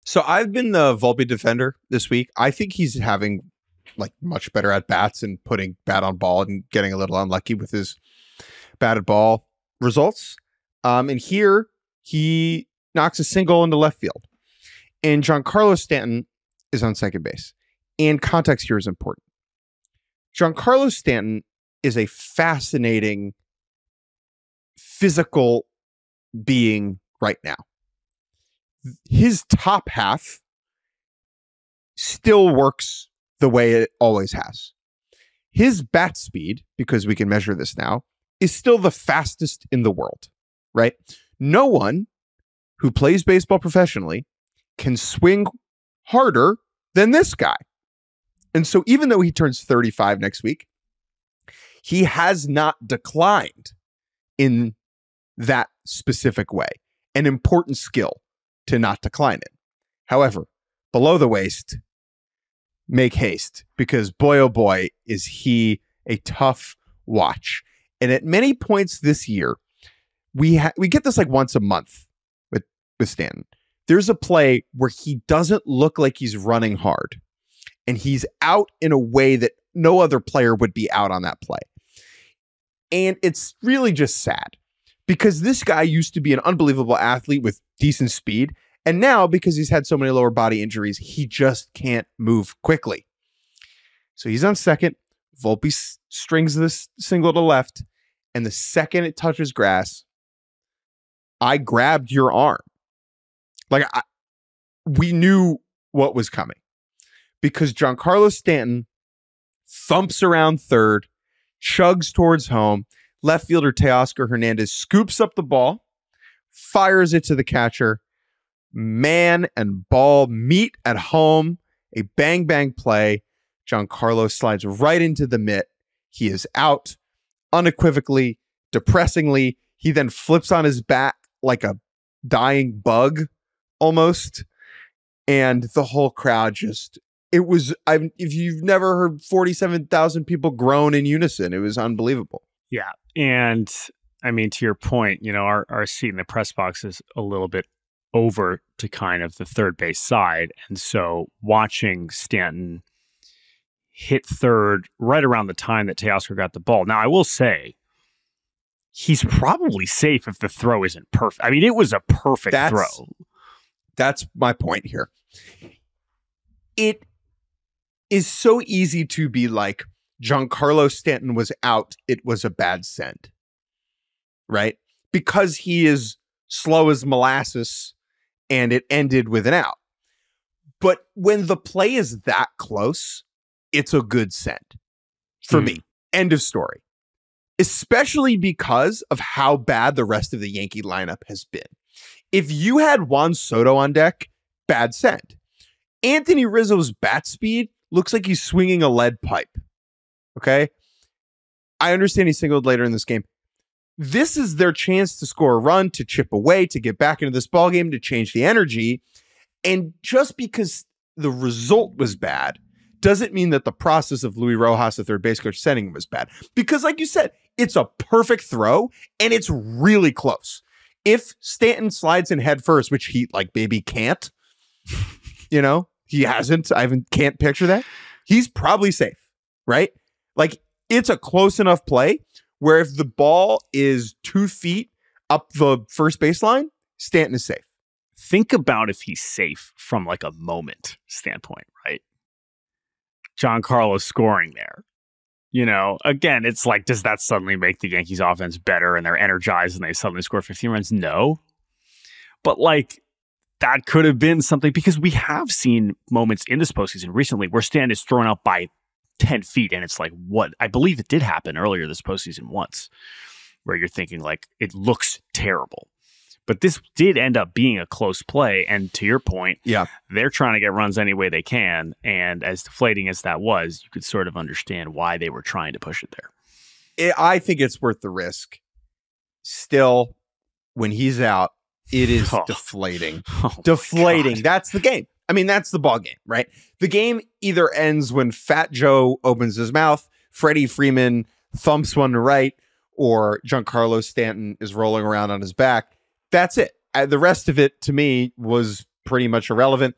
So I've been the Volpe defender this week. I think he's having like much better at bats and putting bat on ball and getting a little unlucky with his batted ball results. And here he knocks a single into left field. And Giancarlo Stanton is on second base. And context here is important. Giancarlo Stanton is a fascinating physical being right now. His top half still works the way it always has. His bat speed, because we can measure this now, is still the fastest in the world, right? No one who plays baseball professionally can swing harder than this guy. And so even though he turns 35 next week, he has not declined in that specific way. An important skill to not decline in. However, below the waist, make haste, because boy, oh boy, is he a tough watch. And at many points this year, we get this like once a month with Stanton. There's a play where he doesn't look like he's running hard, and he's out in a way that no other player would be out on that play. And it's really just sad, because this guy used to be an unbelievable athlete with decent speed. And now, because he's had so many lower body injuries, he just can't move quickly. So he's on second. Volpe strings this single to left. And the second it touches grass, I grabbed your arm. We knew what was coming, because Giancarlo Stanton thumps around third, chugs towards home. Left fielder Teoscar Hernandez scoops up the ball, fires it to the catcher. Man and ball meet at home. A bang bang play. Giancarlo slides right into the mitt. He is out unequivocally, depressingly. He then flips on his back like a dying bug almost. And the whole crowd just, if you've never heard 47,000 people groan in unison, it was unbelievable. Yeah. And I mean, to your point, our seat in the press box is a little bit over to kind of the third base side. And so watching Stanton hit third right around the time that Teoscar got the ball. Now, I will say he's probably safe if the throw isn't perfect. I mean, it was a perfect throw. That's my point here. It is so easy to be like, Giancarlo Stanton was out, it was a bad send, right? Because he is slow as molasses and it ended with an out. But when the play is that close, it's a good send for me. End of story. Especially because of how bad the rest of the Yankee lineup has been. If you had Juan Soto on deck, bad send. Anthony Rizzo's bat speed looks like he's swinging a lead pipe. Okay? I understand he singled later in this game. This is their chance to score a run, to chip away, to get back into this ballgame, to change the energy. And just because the result was bad doesn't mean that the process of Luis Rojas, the third base coach, sending him was bad. Because like you said, it's a perfect throw and it's really close. If Stanton slides in head first, which he maybe can't, he hasn't, can't picture that. He's probably safe, right? It's a close enough play where if the ball is 2 feet up the first baseline, Stanton is safe. Think about if he's safe from a moment standpoint, right? Giancarlo scoring there. Again, it's does that suddenly make the Yankees offense better and they're energized and they suddenly score 15 runs? No. But that could have been something, because we have seen moments in this postseason recently where Stanton is thrown out by 10 feet. And it's what I believe it did happen earlier this postseason once, where you're thinking it looks terrible. But this did end up being a close play. And to your point, they're trying to get runs any way they can. And as deflating as that was, you could sort of understand why they were trying to push it there. I think it's worth the risk. Still, when he's out, it is deflating. Deflating. That's the game. I mean, that's the ball game, right? The game either ends when Fat Joe opens his mouth, Freddie Freeman thumps one to right, or Giancarlo Stanton is rolling around on his back. That's it. The rest of it, to me, was pretty much irrelevant.